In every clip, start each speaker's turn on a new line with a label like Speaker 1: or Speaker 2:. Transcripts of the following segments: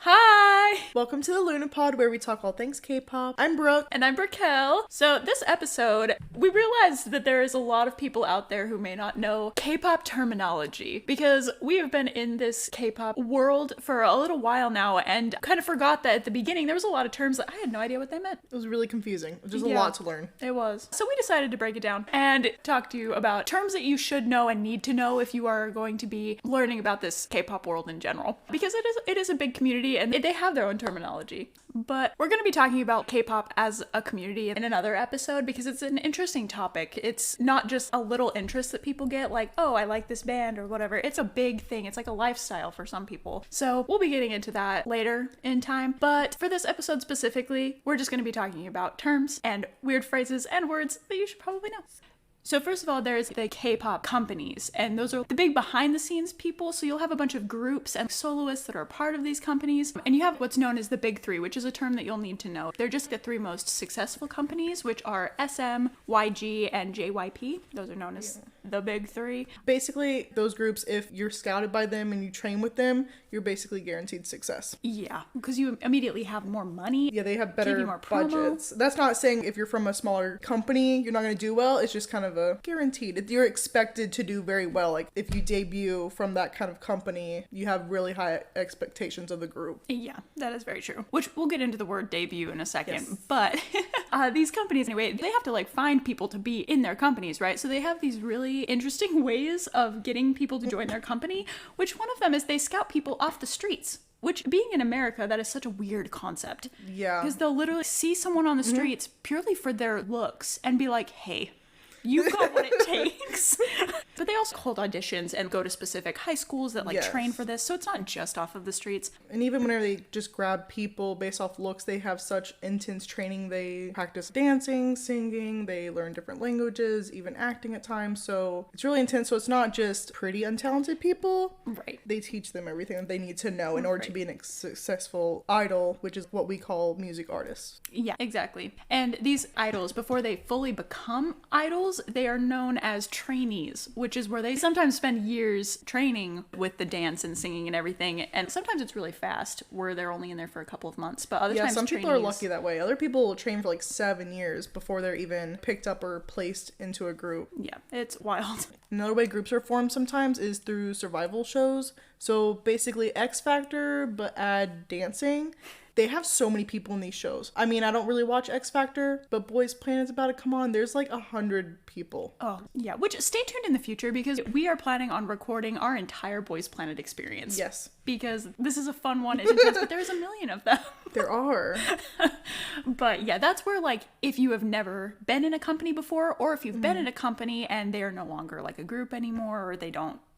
Speaker 1: Hi!
Speaker 2: Welcome to the Lunapod, where we talk all things K-pop. I'm Brooke.
Speaker 1: And I'm Raquel. So this episode, we realized that there is a lot of people out there who may not know K-pop terminology, because we have been in this K-pop world for a little while now and kind of forgot that at the beginning there was a lot of terms that I had no idea what they meant.
Speaker 2: It was really confusing. There's a lot to learn.
Speaker 1: It was. So we decided to break it down and talk to you about terms that you should know and need to know if you are going to be learning about this K-pop world in general. Because it is a big community and they have their own terminology. But we're going to be talking about K-pop as a community in another episode because it's an interesting topic. It's not just a little interest that people get, like, oh, I like this band or whatever. It's a big thing. It's like a lifestyle for some people. So we'll be getting into that later in time. But for this episode specifically, we're just going to be talking about terms and weird phrases and words that you should probably know. So first of all, there's the K-pop companies, and those are the big behind-the-scenes people, so you'll have a bunch of groups and soloists that are part of these companies, and you have what's known as the big three, which is a term that you'll need to know. They're just the three most successful companies, which are SM, YG, and JYP. Those are known as the big three.
Speaker 2: Basically, those groups, if you're scouted by them and you train with them, you're basically guaranteed success.
Speaker 1: Yeah, because you immediately have more money.
Speaker 2: Yeah, they have better budgets. That's not saying if you're from a smaller company, you're not going to do well. It's just kind of a guaranteed. You're expected to do very well. Like if you debut from that kind of company, you have really high expectations of the group.
Speaker 1: Yeah, that is very true. Which we'll get into the word debut in a second. Yes. But these companies, anyway, they have to like find people to be in their companies, right? So they have these really interesting ways of getting people to join their company, which one of them is they scout people off the streets. Which, being in America, that is such a weird concept.
Speaker 2: Yeah.
Speaker 1: Because they'll literally see someone on the streets purely for their looks and be like, hey, you got what it takes. But they also hold auditions and go to specific high schools that train for this. So it's not just off of the streets.
Speaker 2: And even whenever they just grab people based off looks, they have such intense training. They practice dancing, singing, they learn different languages, even acting at times. So it's really intense. So it's not just pretty untalented people.
Speaker 1: Right.
Speaker 2: They teach them everything that they need to know in order to be a successful idol, which is what we call music artists.
Speaker 1: Yeah, exactly. And these idols, before they fully become idols, they are known as trainees, which is where they sometimes spend years training with the dance and singing and everything. And sometimes it's really fast, where they're only in there for a couple of months. But other times,
Speaker 2: some people are lucky that way. Other people will train for like 7 years before they're even picked up or placed into a group.
Speaker 1: Yeah, it's wild.
Speaker 2: Another way groups are formed sometimes is through survival shows. So basically X Factor, but add dancing. They have so many people in these shows. I mean, I don't really watch X Factor, but Boys Planet's about to come on. There's like 100 people.
Speaker 1: Oh, yeah. Which, stay tuned in the future because we are planning on recording our entire Boys Planet experience.
Speaker 2: Yes. Because
Speaker 1: this is a fun one. It's intense, but there's a million of them.
Speaker 2: There are.
Speaker 1: But yeah, that's where like, if you have never been in a company before, or if you've been in a company and they are no longer like a group anymore, or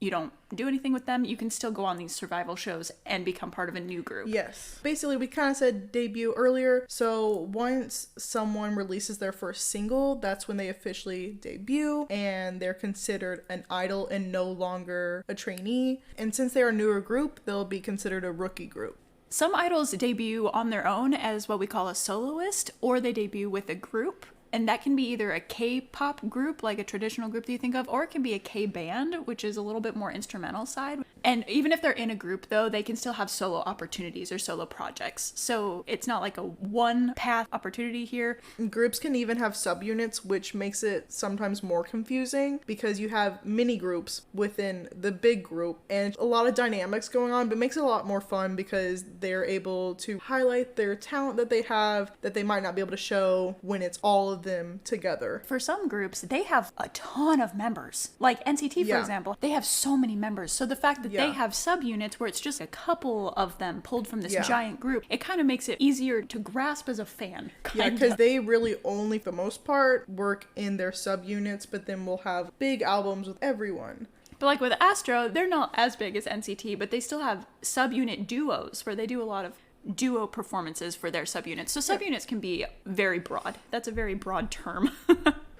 Speaker 1: you don't do anything with them, you can still go on these survival shows and become part of a new group.
Speaker 2: Yes. Basically, we kind of said debut earlier. So once someone releases their first single, that's when they officially debut and they're considered an idol and no longer a trainee. And since they're a newer group, they'll be considered a rookie group.
Speaker 1: Some idols debut on their own as what we call a soloist, or they debut with a group. And that can be either a K-pop group, like a traditional group that you think of, or it can be a K-band, which is a little bit more instrumental side. And even if they're in a group, though, they can still have solo opportunities or solo projects. So it's not like a one-path opportunity here.
Speaker 2: Groups can even have subunits, which makes it sometimes more confusing because you have mini groups within the big group and a lot of dynamics going on, but makes it a lot more fun because they're able to highlight their talent that they have that they might not be able to show when it's all of them together.
Speaker 1: For some groups, they have a ton of members. Like NCT, for example, they have so many members. So the fact that they have subunits where it's just a couple of them pulled from this giant group, it kind of makes it easier to grasp as a fan.
Speaker 2: Yeah, because they really only, for the most part, work in their subunits, but then we'll have big albums with everyone.
Speaker 1: But like with Astro, they're not as big as NCT, but they still have subunit duos where they do a lot of duo performances for their subunits. So subunits can be very broad. That's a very broad term.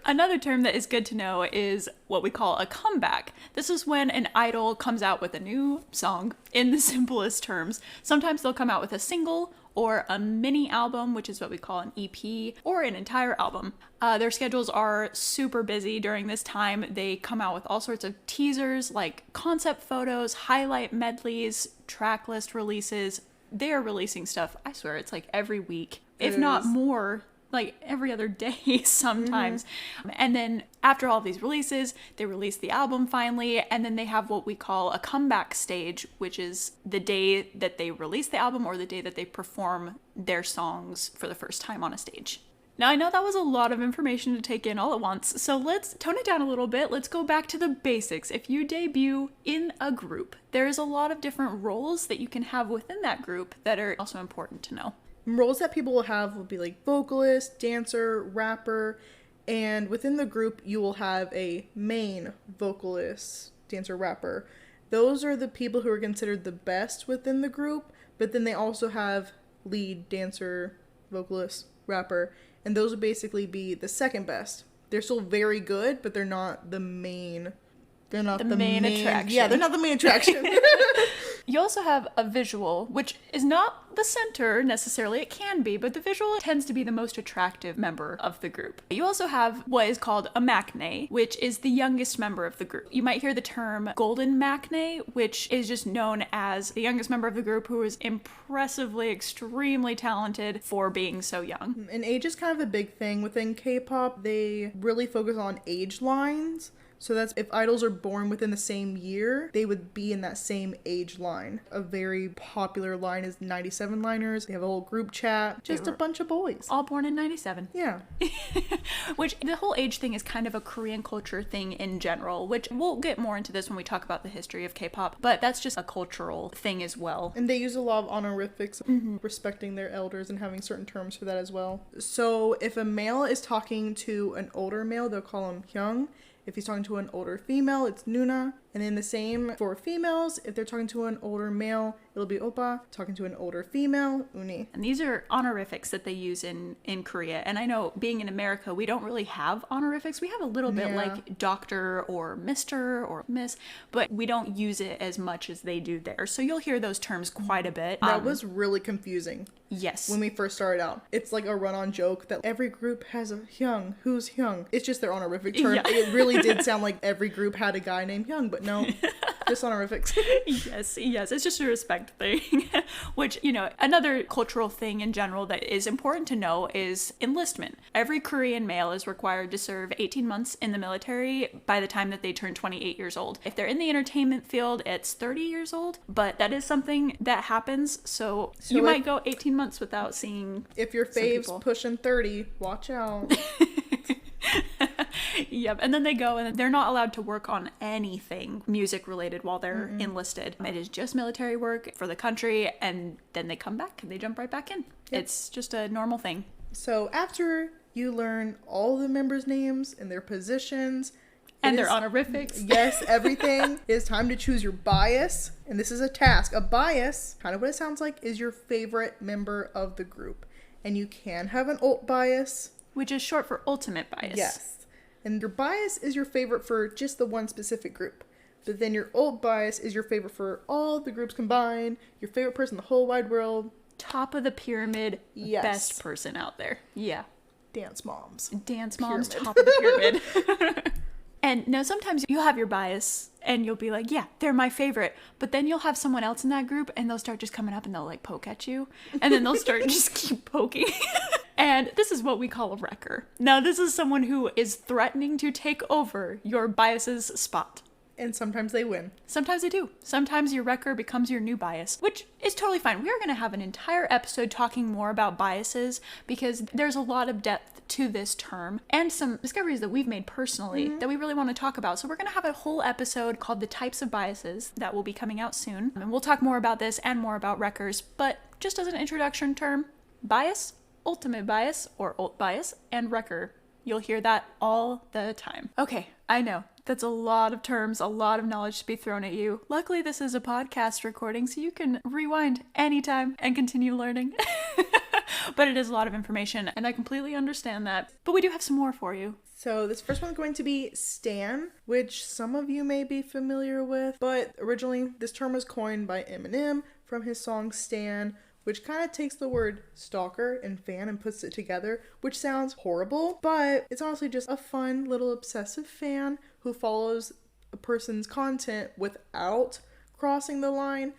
Speaker 1: Another term that is good to know is what we call a comeback. This is when an idol comes out with a new song in the simplest terms. Sometimes they'll come out with a single or a mini album, which is what we call an EP, or an entire album. Their schedules are super busy during this time. They come out with all sorts of teasers, like concept photos, highlight medleys, track list releases. They are releasing stuff, I swear, it's like every week, if not more, like every other day sometimes. And then after all these releases, they release the album finally, and then they have what we call a comeback stage, which is the day that they release the album or the day that they perform their songs for the first time on a stage. Now, I know that was a lot of information to take in all at once, so let's tone it down a little bit. Let's go back to the basics. If you debut in a group, there's a lot of different roles that you can have within that group that are also important to know.
Speaker 2: Roles that people will have will be like vocalist, dancer, rapper, and within the group you will have a main vocalist, dancer, rapper. Those are the people who are considered the best within the group, but then they also have lead, dancer, vocalist, rapper, and those would basically be the second best. They're still very good, but they're not the main. They're not the main attraction. Yeah, they're not the main attraction.
Speaker 1: You also have a visual, which is not the center necessarily. It can be, but the visual tends to be the most attractive member of the group. You also have what is called a maknae, which is the youngest member of the group. You might hear the term golden maknae, which is just known as the youngest member of the group who is impressively, extremely talented for being so young.
Speaker 2: And age is kind of a big thing within K-pop. They really focus on age lines. So that's if idols are born within the same year, they would be in that same age line. A very popular line is 97 liners. They have a whole group chat. Just a bunch of boys.
Speaker 1: All born in 97.
Speaker 2: Yeah.
Speaker 1: Which the whole age thing is kind of a Korean culture thing in general, which we'll get more into this when we talk about the history of K-pop, but that's just a cultural thing as well.
Speaker 2: And they use a lot of honorifics, respecting their elders and having certain terms for that as well. So if a male is talking to an older male, they'll call him hyung. If he's talking to an older female, it's Nuna. And then the same for females. If they're talking to an older male, it'll be Oppa. Talking to an older female, Uni.
Speaker 1: And these are honorifics that they use in Korea. And I know being in America, we don't really have honorifics. We have a little bit like doctor or mister or miss, but we don't use it as much as they do there. So you'll hear those terms quite a bit.
Speaker 2: That was really confusing.
Speaker 1: Yes.
Speaker 2: When we first started out. It's like a run-on joke that every group has a hyung. Who's hyung? It's just their honorific term.
Speaker 1: Yeah.
Speaker 2: It really did sound like every group had a guy named Hyung, but no, just honorifics.
Speaker 1: Yes, it's just a respect thing. Which, you know, another cultural thing in general that is important to know is enlistment. Every Korean male is required to serve 18 months in the military by the time that they turn 28 years old. If they're in the entertainment field, it's 30 years old, but that is something that happens, so you might go 18 months without seeing.
Speaker 2: If your fave's pushing 30, watch out.
Speaker 1: Yep, and then they go and they're not allowed to work on anything music related while they're enlisted. It is just military work for the country, and then they come back and they jump right back in. Yep. It's just a normal thing.
Speaker 2: So after you learn all the members' names and their positions
Speaker 1: and their honorifics,
Speaker 2: yes, everything, it is time to choose your bias. And this is a task. A bias, kind of what it sounds like, is your favorite member of the group. And you can have an ult bias,
Speaker 1: which is short for ultimate bias.
Speaker 2: Yes. And your bias is your favorite for just the one specific group. But then your ult bias is your favorite for all the groups combined, your favorite person in the whole wide world.
Speaker 1: Top of the pyramid,
Speaker 2: yes.
Speaker 1: Best person out there. Yeah.
Speaker 2: Dance moms.
Speaker 1: Dance moms, pyramid. Top of the pyramid. And now sometimes you'll have your bias and you'll be like, yeah, they're my favorite. But then you'll have someone else in that group and they'll start just coming up and they'll like poke at you. And then they'll start just keep poking. And this is what we call a wrecker. Now, this is someone who is threatening to take over your bias's spot.
Speaker 2: And sometimes they win.
Speaker 1: Sometimes they do. Sometimes your wrecker becomes your new bias, which is totally fine. We are going to have an entire episode talking more about biases because there's a lot of depth to this term and some discoveries that we've made personally that we really want to talk about. So we're going to have a whole episode called The Types of Biases that will be coming out soon. And we'll talk more about this and more about wreckers. But just as an introduction term, bias, ultimate bias or ult bias, and wrecker. You'll hear that all the time. Okay, I know. That's a lot of terms, a lot of knowledge to be thrown at you. Luckily, this is a podcast recording, so you can rewind anytime and continue learning. But it is a lot of information, and I completely understand that. But we do have some more for you.
Speaker 2: So this first one's going to be stan, which some of you may be familiar with. But originally, this term was coined by Eminem from his song Stan, which kind of takes the word stalker and fan and puts it together, which sounds horrible, but it's honestly just a fun little obsessive fan who follows a person's content without crossing the line.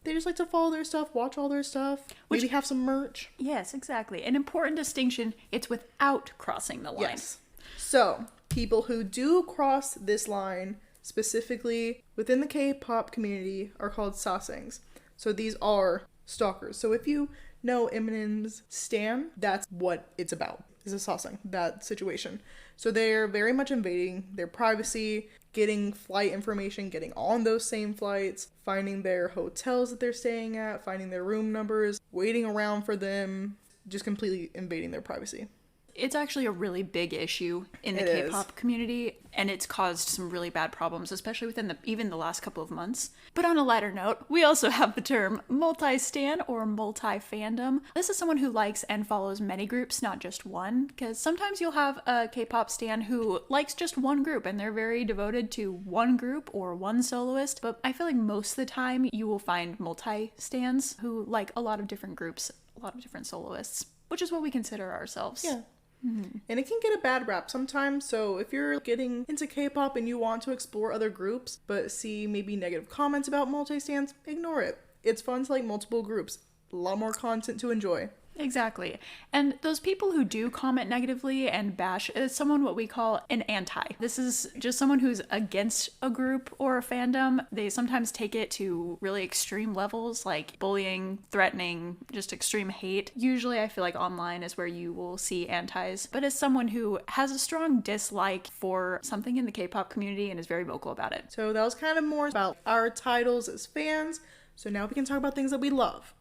Speaker 2: They just like to follow their stuff, watch all their stuff, maybe have some merch.
Speaker 1: Yes, exactly. An important distinction, it's without crossing the line.
Speaker 2: Yes. So, people who do cross this line, specifically within the K-pop community, are called sasaengs. So these are stalkers. So if you know Eminem's stan, that's what it's about, is a sasaeng, that situation. So they're very much invading their privacy, getting flight information, getting on those same flights, finding their hotels that they're staying at, finding their room numbers, waiting around for them, just completely invading their privacy.
Speaker 1: It's actually a really big issue in the K-pop community, and it's caused some really bad problems, especially within even the last couple of months. But on a lighter note, we also have the term multi-stan or multi-fandom. This is someone who likes and follows many groups, not just one, because sometimes you'll have a K-pop stan who likes just one group, and they're very devoted to one group or one soloist. But I feel like most of the time you will find multi-stans who like a lot of different groups, a lot of different soloists, which is what we consider ourselves.
Speaker 2: Yeah. Mm-hmm. And it can get a bad rap sometimes, so if you're getting into K-pop and you want to explore other groups but see maybe negative comments about multi-stans, ignore it. It's fun to like multiple groups. A lot more content to enjoy.
Speaker 1: Exactly. And those people who do comment negatively and bash is someone what we call an anti. This is just someone who's against a group or a fandom. They sometimes take it to really extreme levels like bullying, threatening, just extreme hate. Usually I feel like online is where you will see antis, but as someone who has a strong dislike for something in the K-pop community and is very vocal about it.
Speaker 2: So that was kind of more about our titles as fans. So now we can talk about things that we love.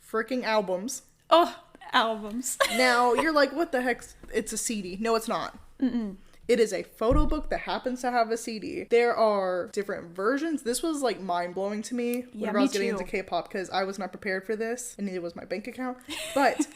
Speaker 2: Freaking albums.
Speaker 1: Oh, albums.
Speaker 2: Now, you're like, what the heck? It's a CD. No, it's not. It is a photo book that happens to have a CD. There are different versions. This was like mind-blowing to me whenever I was getting into K-pop because I was not prepared for this and neither was my bank account. But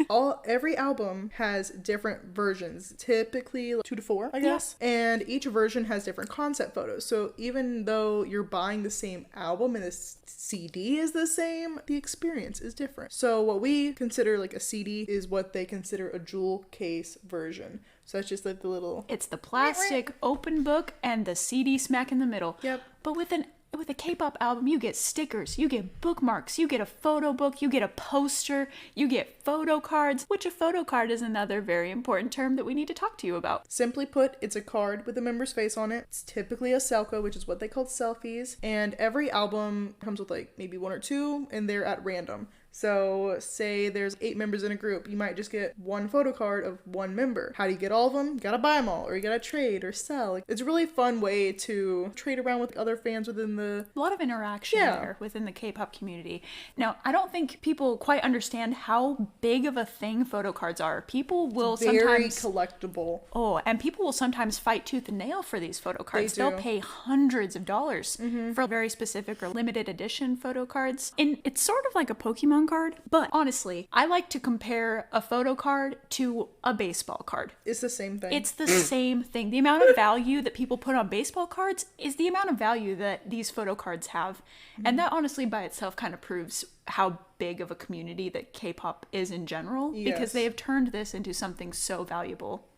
Speaker 2: every album has different versions, typically 2 to 4, I guess. Yeah. And each version has different concept photos. So even though you're buying the same album and the CD is the same, the experience is different. So what we consider like a CD is what they consider a jewel case version. So it's just like the little...
Speaker 1: It's the plastic open book and the CD smack in the middle.
Speaker 2: Yep.
Speaker 1: But with a K-pop album, you get stickers, you get bookmarks, you get a photo book, you get a poster, you get photo cards, which a photo card is another very important term that we need to talk to you about.
Speaker 2: Simply put, it's a card with a member's face on it. It's typically a selfie, which is what they call selfies. And every album comes with like maybe 1 or 2, and they're at random. So say there's 8 members in a group, you might just get one photo card of one member. How do you get all of them? You gotta buy them all, or you gotta trade or sell. It's a really fun way to trade around with other fans within the...
Speaker 1: A lot of interaction there within the K-pop community. Now, I don't think people quite understand how big of a thing photo cards are. People will
Speaker 2: very
Speaker 1: sometimes...
Speaker 2: collectible.
Speaker 1: Oh, and people will sometimes fight tooth and nail for these photo cards. They'll pay hundreds of dollars for very specific or limited edition photo cards. And it's sort of like a Pokemon card, but honestly, I like to compare a photo card to a baseball card.
Speaker 2: It's the same thing.
Speaker 1: It's the same thing. The amount of value that people put on baseball cards is the amount of value that these photo cards have. And that honestly by itself kind of proves how big of a community that K-pop is in general, because they have turned this into something so valuable.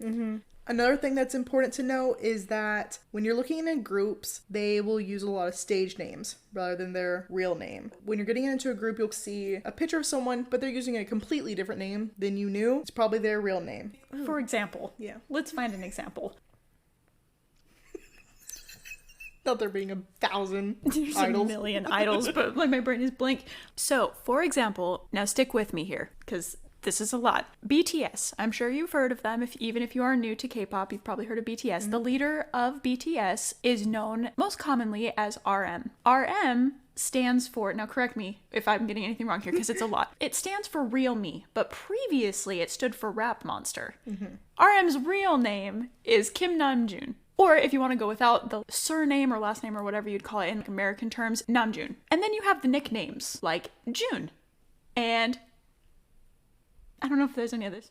Speaker 2: Another thing that's important to know is that when you're looking in groups, they will use a lot of stage names rather than their real name. When you're getting into a group, you'll see a picture of someone, but they're using a completely different name than you knew. It's probably their real name.
Speaker 1: For example.
Speaker 2: Yeah.
Speaker 1: Let's find an example.
Speaker 2: Not there being 1,000
Speaker 1: There's
Speaker 2: idols.
Speaker 1: a million idols, but like my brain is blank. So, for example, now stick with me here, because this is a lot. BTS. I'm sure you've heard of them. Even if you are new to K-pop, you've probably heard of BTS. The leader of BTS is known most commonly as RM. RM stands for, now correct me if I'm getting anything wrong here because it's a lot. It stands for Real Me, but previously it stood for Rap Monster. RM's real name is Kim Namjoon. Or if you want to go without the surname or last name or whatever you'd call it in American terms, Namjoon. And then you have the nicknames like June and I don't know if there's any others.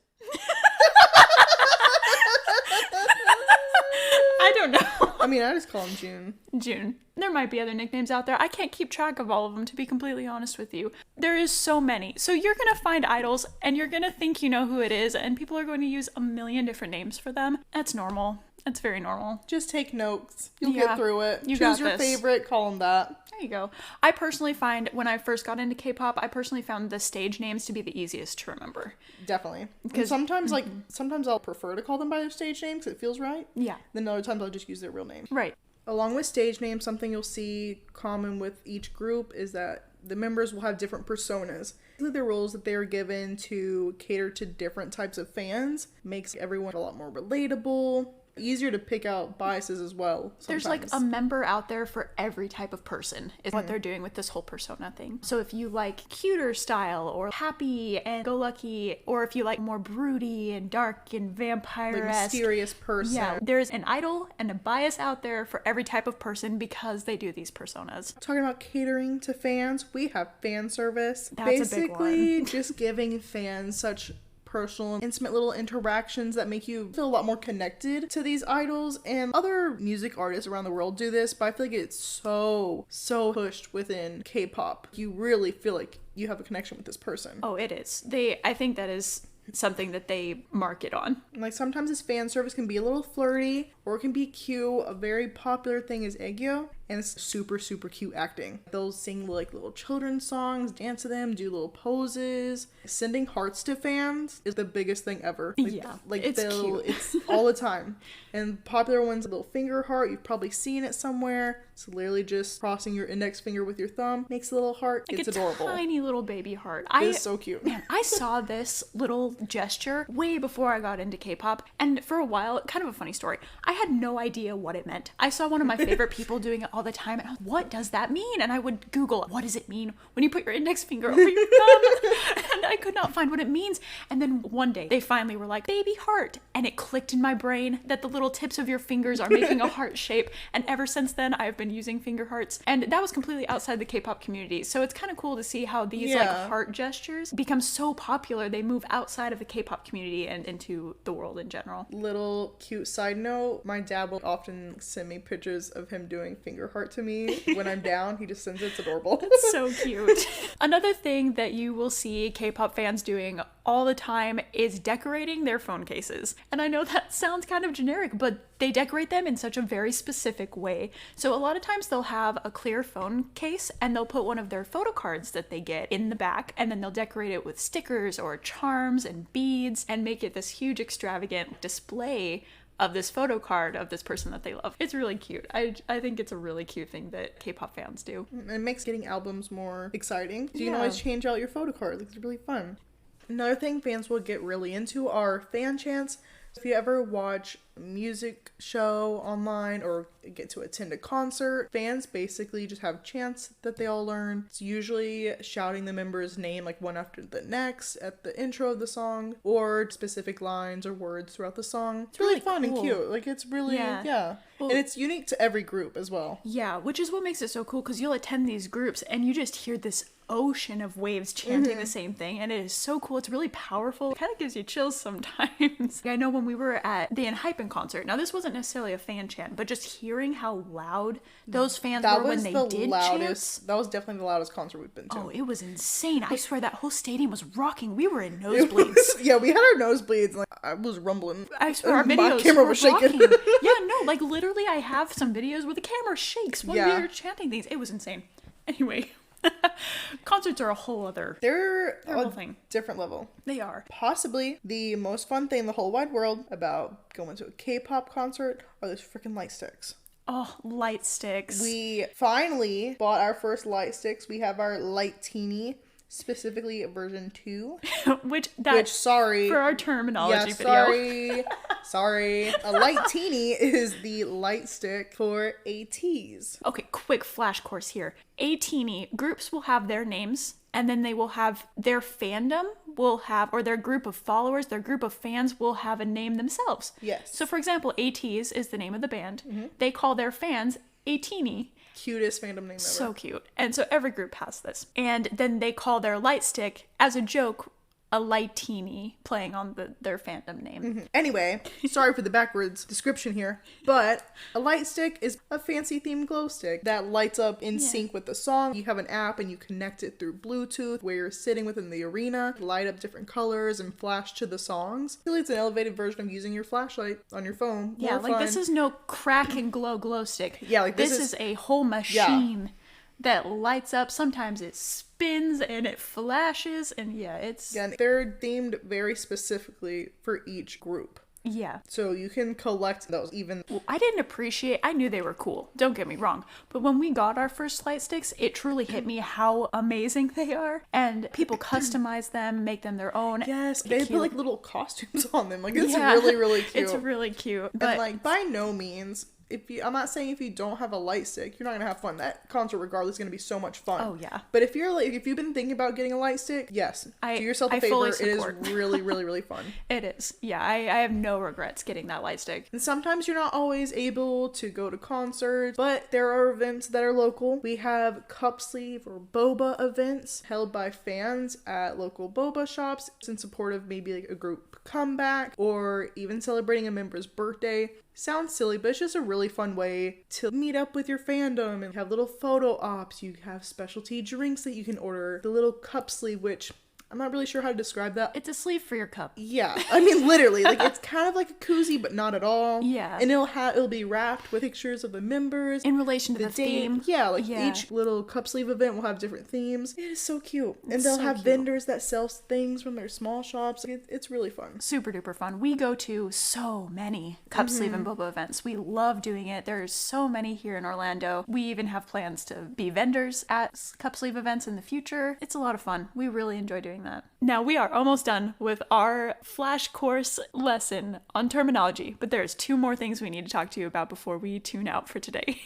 Speaker 1: I don't know.
Speaker 2: I mean, I just call him June.
Speaker 1: June. There might be other nicknames out there. I can't keep track of all of them, to be completely honest with you. There is so many. So you're going to find idols and you're going to think you know who it is, and people are going to use a million different names for them. That's normal. That's very normal.
Speaker 2: Just take notes. You'll get through it.
Speaker 1: You
Speaker 2: Choose
Speaker 1: got
Speaker 2: your
Speaker 1: this.
Speaker 2: favorite, call them that.
Speaker 1: There you go. I personally find, when I first got into K-pop, I personally found the stage names to be the easiest to remember.
Speaker 2: Definitely. Because sometimes, sometimes I'll prefer to call them by their stage name because it feels right.
Speaker 1: Yeah.
Speaker 2: Then other times I'll just use their real name.
Speaker 1: Right.
Speaker 2: Along with stage names, something you'll see common with each group is that the members will have different personas. The roles that they are given to cater to different types of fans makes everyone a lot more relatable. Easier to pick out biases as well. Sometimes.
Speaker 1: There's like a member out there for every type of person is what they're doing with this whole persona thing. So if you like cuter style or happy and go lucky, or if you like more broody and dark and vampire-esque,
Speaker 2: like mysterious person.
Speaker 1: Yeah, there's an idol and a bias out there for every type of person because they do these personas.
Speaker 2: Talking about catering to fans, we have fan service.
Speaker 1: That's a big one.
Speaker 2: Just giving fans such personal, intimate little interactions that make you feel a lot more connected to these idols. And other music artists around the world do this, but I feel like it's so pushed within K-pop. You really feel like you have a connection with this person.
Speaker 1: Oh, it is. I think that is something that they market on.
Speaker 2: Like sometimes this fan service can be a little flirty or it can be cute. A very popular thing is aegyo, and it's super cute acting. They'll sing like little children's songs, dance to them, do little poses. Sending hearts to fans is the biggest thing ever.
Speaker 1: It's cute.
Speaker 2: It's all the time. And popular ones, a little finger heart, you've probably seen it somewhere. It's literally just crossing your index finger with your thumb, makes a little heart.
Speaker 1: Like
Speaker 2: it's
Speaker 1: a
Speaker 2: adorable.
Speaker 1: Tiny little baby heart.
Speaker 2: It's so cute.
Speaker 1: Man, I saw this little gesture way before I got into K-pop, and for a while, kind of a funny story, I had no idea what it meant. I saw one of my favorite people doing it all the time, and I was, what does that mean? And I would Google, what does it mean when you put your index finger over your thumb? And I could not find what it means. And then one day, they finally were like, baby heart. And it clicked in my brain that the little tips of your fingers are making a heart shape. And ever since then, I've been using finger hearts. And that was completely outside the K-pop community. So it's kind of cool to see how these like heart gestures become so popular. They move outside of the K-pop community and into the world in general.
Speaker 2: Little cute side note, my dad will often send me pictures of him doing finger heart to me when I'm down. He just sends it. It's adorable.
Speaker 1: That's so cute. Another thing that you will see K-pop fans doing all the time is decorating their phone cases. And I know that sounds kind of generic, but they decorate them in such a very specific way. So a lot of times they'll have a clear phone case and they'll put one of their photo cards that they get in the back, and then they'll decorate it with stickers or charms and beads and make it this huge extravagant display of this photo card of this person that they love. It's really cute. I think it's a really cute thing that K-pop fans do.
Speaker 2: It makes getting albums more exciting. You can always change out your photo card. It's really fun. Another thing fans will get really into are fan chants. If you ever watch a music show online or get to attend a concert, fans basically just have chants that they all learn. It's usually shouting the member's name like one after the next at the intro of the song, or specific lines or words throughout the song. It's really fun and cute. Like it's really, Well, and it's unique to every group as well.
Speaker 1: Yeah, which is what makes it so cool, because you'll attend these groups and you just hear this ocean of waves chanting the same thing, and it is so cool. It's really powerful. It kind of gives you chills sometimes. I know when we were at the Enhypen concert, now this wasn't necessarily a fan chant, but just hearing how loud those fans were when they did chants.
Speaker 2: That was definitely the loudest concert we've been to.
Speaker 1: Oh, it was insane. I swear that whole stadium was rocking. We were in nosebleeds.
Speaker 2: Yeah, we had our nosebleeds. Like I was rumbling.
Speaker 1: I swear our videos
Speaker 2: my camera was shaking.
Speaker 1: Yeah, no, like literally I have some videos where the camera shakes when we were chanting things. It was insane. Anyway. Concerts are a whole other thing.
Speaker 2: Different level.
Speaker 1: They are.
Speaker 2: Possibly the most fun thing in the whole wide world about going to a K-pop concert are those freaking light sticks.
Speaker 1: Oh, light sticks.
Speaker 2: We finally bought our first light sticks. We have our Light Teeny, specifically version 2.
Speaker 1: which
Speaker 2: sorry.
Speaker 1: For our terminology video.
Speaker 2: Sorry. A Light Teeny is the light stick for ATs.
Speaker 1: Okay, quick flash course here. A-teeny, groups will have their names, and then they will have their fandom or their group of followers, their group of fans will have a name themselves.
Speaker 2: Yes.
Speaker 1: So for example, ATs is the name of the band. Mm-hmm. They call their fans A-teeny.
Speaker 2: Cutest fandom name ever.
Speaker 1: So cute. And so every group has this. And then they call their light stick, as a joke, a lightini playing on their fandom name.
Speaker 2: Anyway, sorry for the backwards description here, but a light stick is a fancy themed glow stick that lights up in sync with the song. You have an app and you connect it through Bluetooth where you're sitting within the arena, light up different colors and flash to the songs. Really, it's an elevated version of using your flashlight on your phone.
Speaker 1: Yeah,
Speaker 2: More
Speaker 1: like
Speaker 2: fun.
Speaker 1: this is no crack and glow stick.
Speaker 2: Yeah, like
Speaker 1: this is a whole machine that lights up. Sometimes it spins and it flashes, and it's...
Speaker 2: Yeah, and they're themed very specifically for each group.
Speaker 1: Yeah.
Speaker 2: So you can collect those even...
Speaker 1: Well, I knew they were cool, don't get me wrong, but when we got our first light sticks, it truly hit me how amazing they are, and people customize them, make them their own.
Speaker 2: Yes, they put like little costumes on them. Like, it's really, really cute.
Speaker 1: It's really cute. But
Speaker 2: and like, by no means... I'm not saying if you don't have a light stick, you're not gonna have fun. That concert regardless is gonna be so much fun.
Speaker 1: Oh yeah.
Speaker 2: But if you've been thinking about getting a light stick, yes, do yourself a favor. It is really, really, really fun.
Speaker 1: It is. Yeah, I have no regrets getting that light stick.
Speaker 2: And sometimes you're not always able to go to concerts, but there are events that are local. We have cup sleeve or boba events held by fans at local boba shops in support of maybe like a group comeback or even celebrating a member's birthday. Sounds silly, but it's just a really fun way to meet up with your fandom and have little photo ops. You have specialty drinks that you can order. The little cup sleeve, which I'm not really sure how to describe that.
Speaker 1: It's a sleeve for your cup.
Speaker 2: Yeah, I mean literally, like it's kind of like a koozie, but not at all.
Speaker 1: Yeah,
Speaker 2: and it'll be wrapped with pictures of the members
Speaker 1: in relation to the theme.
Speaker 2: Yeah, each little cup sleeve event will have different themes. It is so cute, and they'll have vendors that sell things from their small shops. It's really fun.
Speaker 1: Super duper fun. We go to so many cup sleeve and boba events. We love doing it. There's so many here in Orlando. We even have plans to be vendors at cup sleeve events in the future. It's a lot of fun. We really enjoy doing that. Now we are almost done with our flash course lesson on terminology, but there's 2 more things we need to talk to you about before we tune out for today.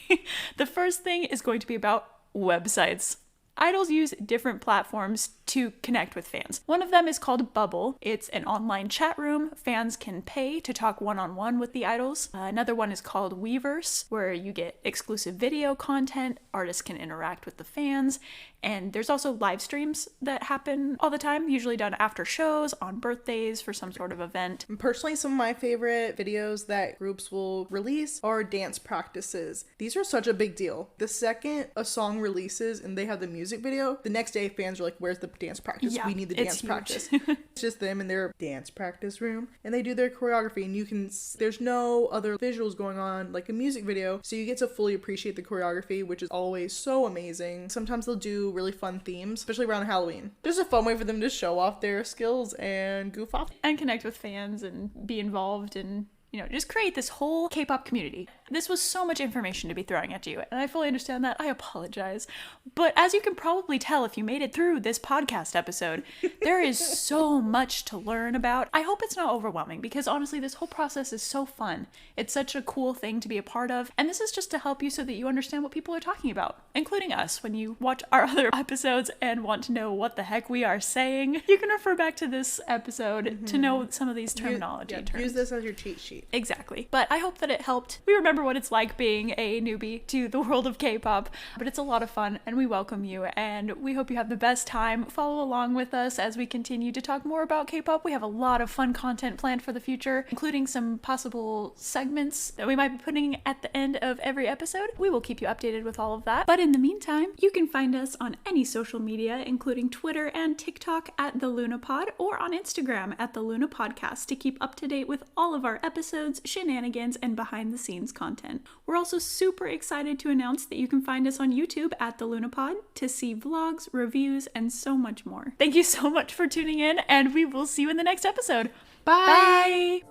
Speaker 1: The first thing is going to be about websites. Idols use different platforms to connect with fans. One of them is called Bubble. It's an online chat room. Fans can pay to talk one-on-one with the idols. Another one is called Weverse, where you get exclusive video content. Artists can interact with the fans. And there's also live streams that happen all the time, usually done after shows, on birthdays, for some sort of event.
Speaker 2: And personally, some of my favorite videos that groups will release are dance practices. These are such a big deal. The second a song releases and they have the music video, the next day fans are like, where's the dance practice?
Speaker 1: Yeah,
Speaker 2: we need the dance practice. It's just them in their dance practice room and they do their choreography, and there's no other visuals going on like a music video, so you get to fully appreciate the choreography, which is always so amazing. Sometimes they'll do really fun themes, especially around Halloween. There's a fun way for them to show off their skills and goof off.
Speaker 1: And connect with fans and be involved and, just create this whole K-pop community. This was so much information to be throwing at you, and I fully understand that. I apologize. But as you can probably tell if you made it through this podcast episode, there is so much to learn about. I hope it's not overwhelming, because honestly, this whole process is so fun. It's such a cool thing to be a part of, and this is just to help you so that you understand what people are talking about, including us. When you watch our other episodes and want to know what the heck we are saying, you can refer back to this episode to know some of these terminology terms.
Speaker 2: Use this as your cheat sheet.
Speaker 1: Exactly. But I hope that it helped. We remember what it's like being a newbie to the world of K-pop, but it's a lot of fun and we welcome you, and we hope you have the best time. Follow along with us as we continue to talk more about K-pop. We have a lot of fun content planned for the future, including some possible segments that we might be putting at the end of every episode. We will keep you updated with all of that. But in the meantime, you can find us on any social media, including Twitter and TikTok at thelunapod, or on Instagram at thelunapodcast, to keep up to date with all of our episodes, shenanigans, and behind the scenes content. We're also super excited to announce that you can find us on YouTube at thelunapod to see vlogs, reviews, and so much more. Thank you so much for tuning in, and we will see you in the next episode. Bye!